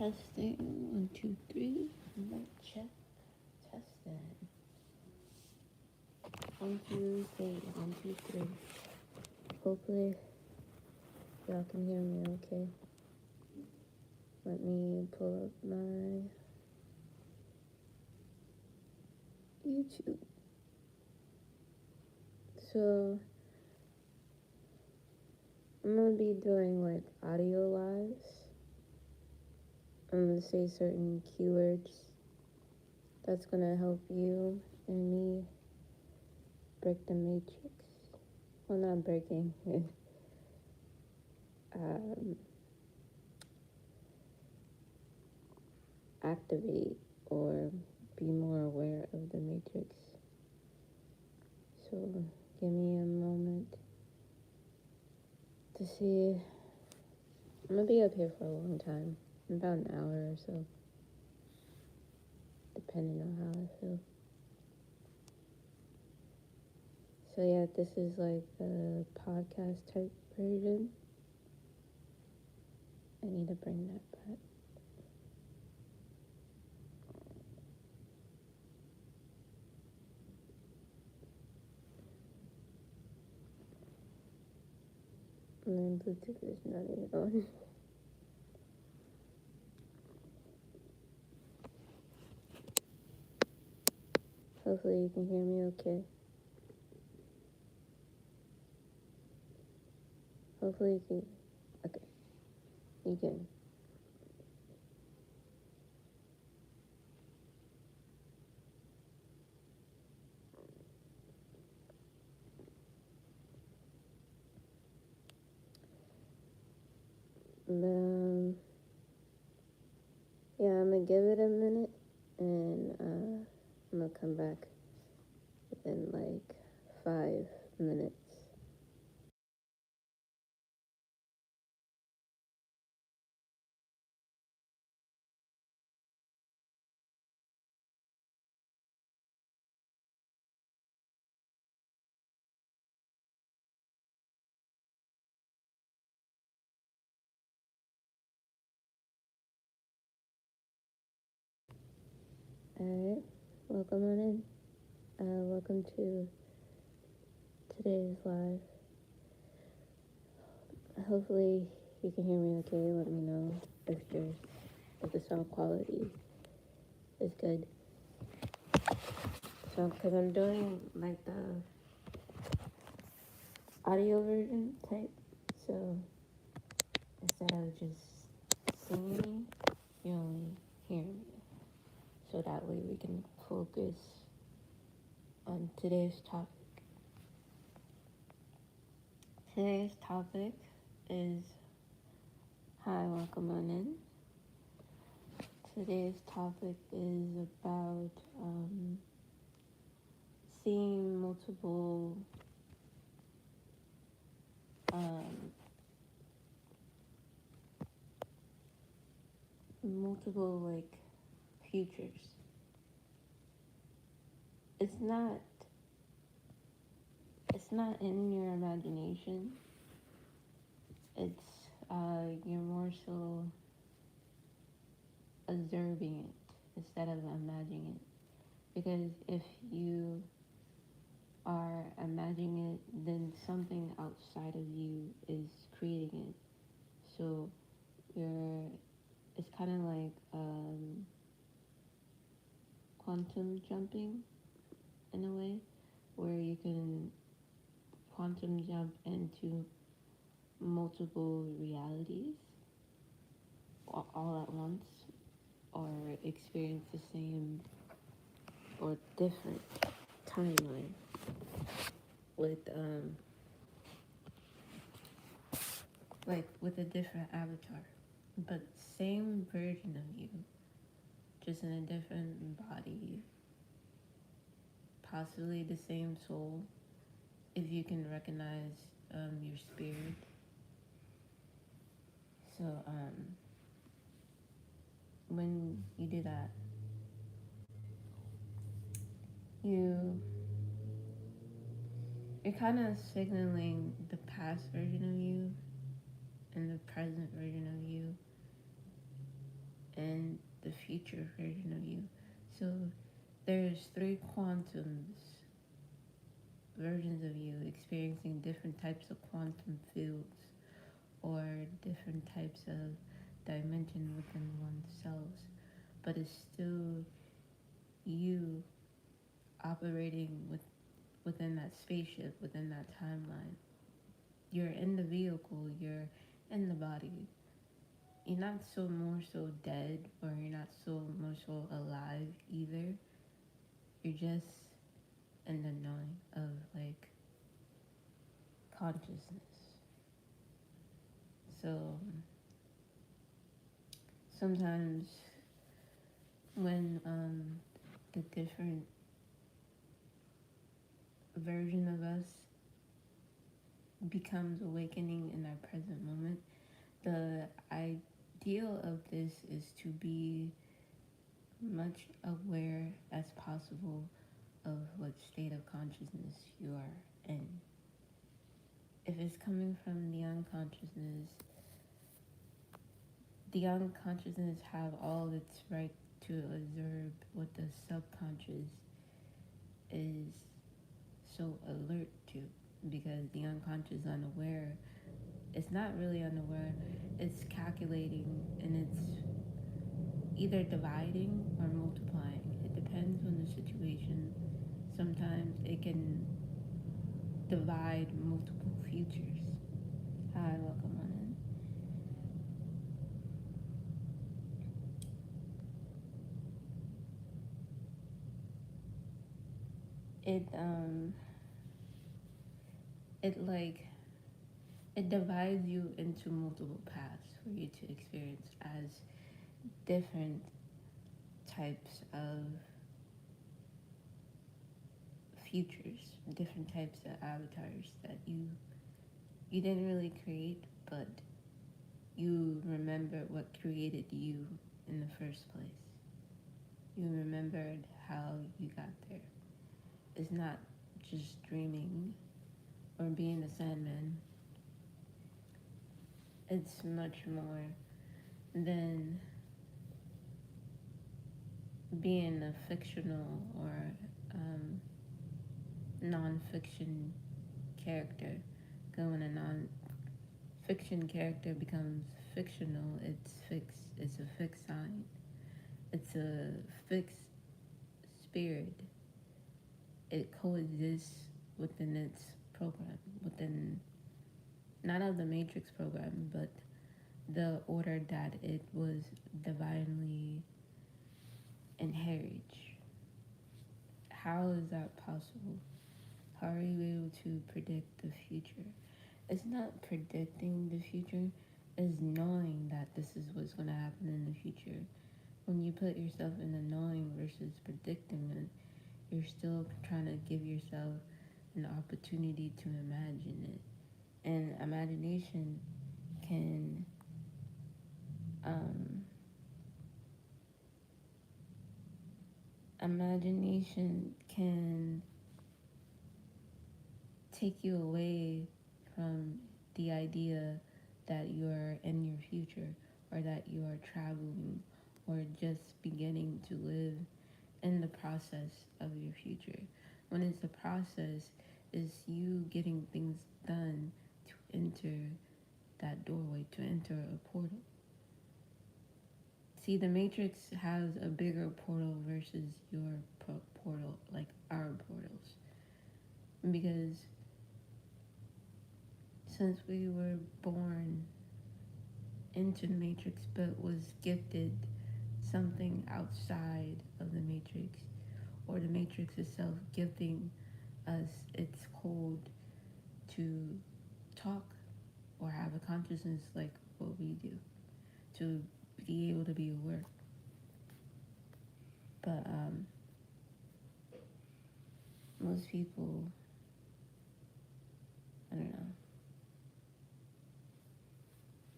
Testing. 1, 2, 3. Mic check. Testing. 1, 2, 3. 1, 2, 3. Hopefully, y'all can hear me okay. Let me pull up my YouTube. So, I'm gonna be doing like audio lives. I'm gonna say certain keywords that's gonna help you and me break the matrix. Well, not breaking. Activate or be more aware of the matrix. So give me a moment to see. I'm gonna be up here for a long time, about an hour or so, depending on how I feel. So yeah, this is like the podcast type version. I need to bring that back. And then Bluetooth is not even on. Hopefully you can hear me okay. Hopefully you can. Okay. You can. But, yeah, I'm gonna give it a minute and I'm gonna come back within like 5 minutes. Alright, welcome on in. Welcome to today's live. Hopefully you can hear me okay. Let me know if the sound quality is good. So, because I'm doing like the audio version type, so instead of just seeing me, you only hear me. So that way we can focus on today's topic. Today's topic is, hi, welcome on in. Today's topic is about seeing multiple like futures. It's not in your imagination. It's you're more so observing it instead of imagining it. Because if you are imagining it, then something outside of you is creating it. So it's kind of like quantum jumping in a way, where you can quantum jump into multiple realities all at once, or experience the same or different timeline with with a different avatar, but same version of you, just in a different body, possibly the same soul, if you can recognize your spirit. So when you do that, you're kind of signaling the past version of you and the present version of you and the future version of you. So there's three quantums versions of you experiencing different types of quantum fields or different types of dimension within oneself, but it's still you operating within that spaceship, within that timeline. You're in the vehicle, you're in the body. You're not so more so dead, or you're not so more so alive either. You're just in the knowing of like consciousness. So sometimes when the different version of us becomes awakening in our present moment, the ideal of this is to be much aware as possible of what state of consciousness you are in. If it's coming from the unconsciousness have all its right to observe what the subconscious is so alert to, because the unconscious is unaware. It's not really unaware, it's calculating, and it's either dividing or multiplying. It depends on the situation. Sometimes it can divide multiple futures. Hi, welcome on in. It divides you into multiple paths for you to experience as different types of futures, different types of avatars that you didn't really create, but you remember what created you in the first place. You remembered how you got there. It's not just dreaming or being a Sandman. It's much more than being a fictional or non-fiction character. When a non-fiction character becomes fictional, it's fixed. It's a fixed sign. It's a fixed spirit. It coexists within its program, within not of the Matrix program, but the order that it was divinely inherited. How is that possible? How are you able to predict the future? It's not predicting the future, it's knowing that this is what's going to happen in the future. When you put yourself in the knowing versus predicting it, you're still trying to give yourself an opportunity to imagine it. And imagination can take you away from the idea that you're in your future, or that you are traveling, or just beginning to live in the process of your future. When it's a process, is you getting things done to enter that doorway, to enter a portal. See, the Matrix has a bigger portal versus your portal, like our portals. Because since we were born into the Matrix but was gifted something outside of the Matrix, or the Matrix itself gifting us its code to talk or have a consciousness like what we do, to be able to be aware. But most people, I don't know,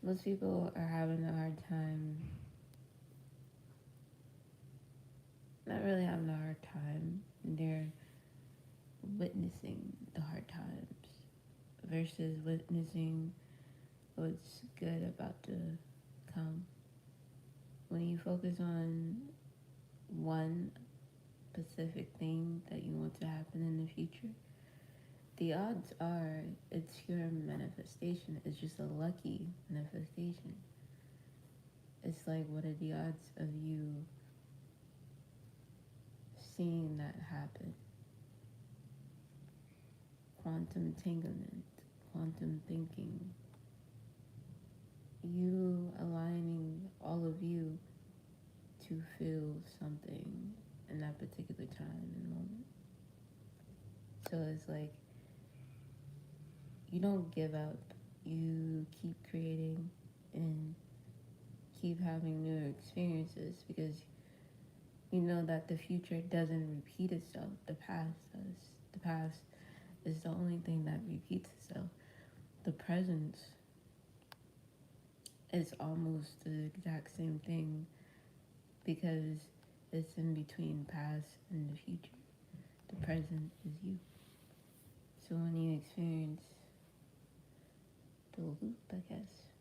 most people are having a hard time, not really having a hard time, they're witnessing the hard times versus witnessing what's good about to come. when you focus on one specific thing that you want to happen in the future, the odds are it's your manifestation. It's just a lucky manifestation. It's like, what are the odds of you seeing that happen? Quantum entanglement, quantum thinking, you aligning all of you to feel something in that particular time and moment. So it's like, you don't give up. You keep creating and keep having new experiences, because you know that the future doesn't repeat itself. The past does. The past is the only thing that repeats itself. The present is almost the exact same thing, because it's in between past and the future. The present is you. So when you experience the loop, I guess,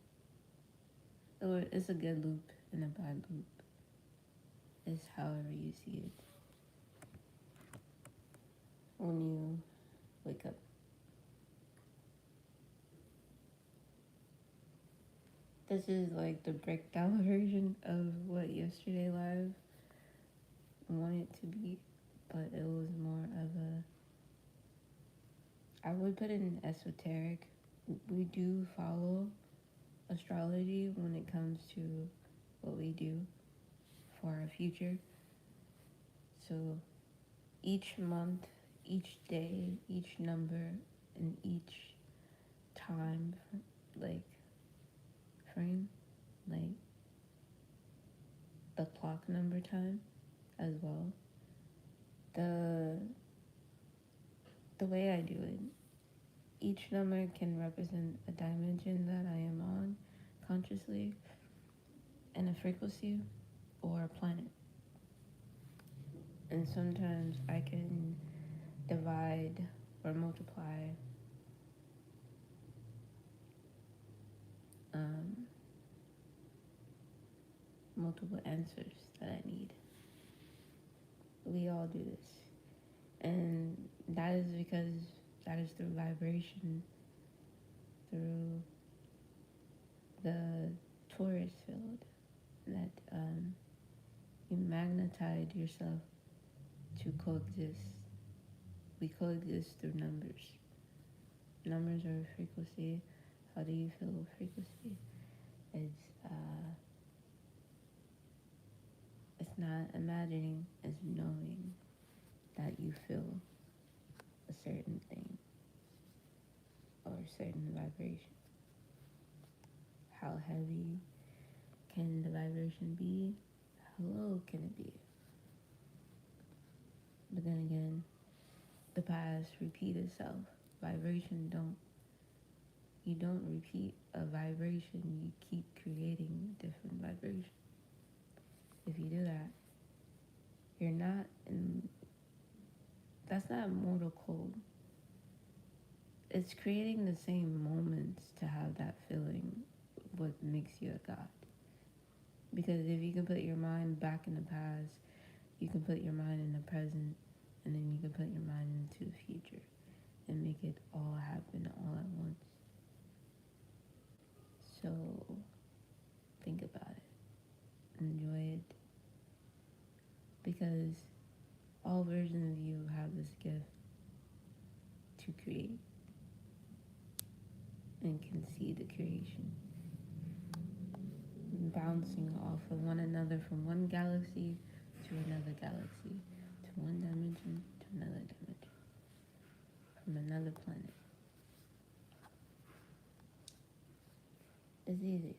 or it's a good loop and a bad loop, it's however you see it. When you wake up, this is like the breakdown version of what yesterday live wanted to be, but it was more of I would put it in esoteric. We do follow astrology when it comes to what we do for our future. So each month, each day, each number, and each time, like frame, like the clock number time as well. The way I do it, each number can represent a dimension that I am on consciously, and a frequency or a planet. And sometimes I can divide or multiply multiple answers that I need. We all do this. And that is because that is through vibration, through the Taurus field, that you magnetize yourself to coexist. We coexist through numbers. Numbers are a frequency. How do you feel frequency? It's not imagining, it's knowing that you feel a certain thing or a certain vibration. How heavy can the vibration be? How low can it be? But then again, the past repeats itself. Vibration don't. You don't repeat a vibration, you keep creating different vibrations. If you do that, you're not in, that's not mortal code. It's creating the same moments to have that feeling, what makes you a god. Because if you can put your mind back in the past, you can put your mind in the present, and then you can put your mind into the future and make it all happen all at once. So think about it, enjoy it, because all versions of you have this gift to create and can see the creation, bouncing off of one another from one galaxy to another galaxy, to one dimension to another dimension, from another planet. It's easy.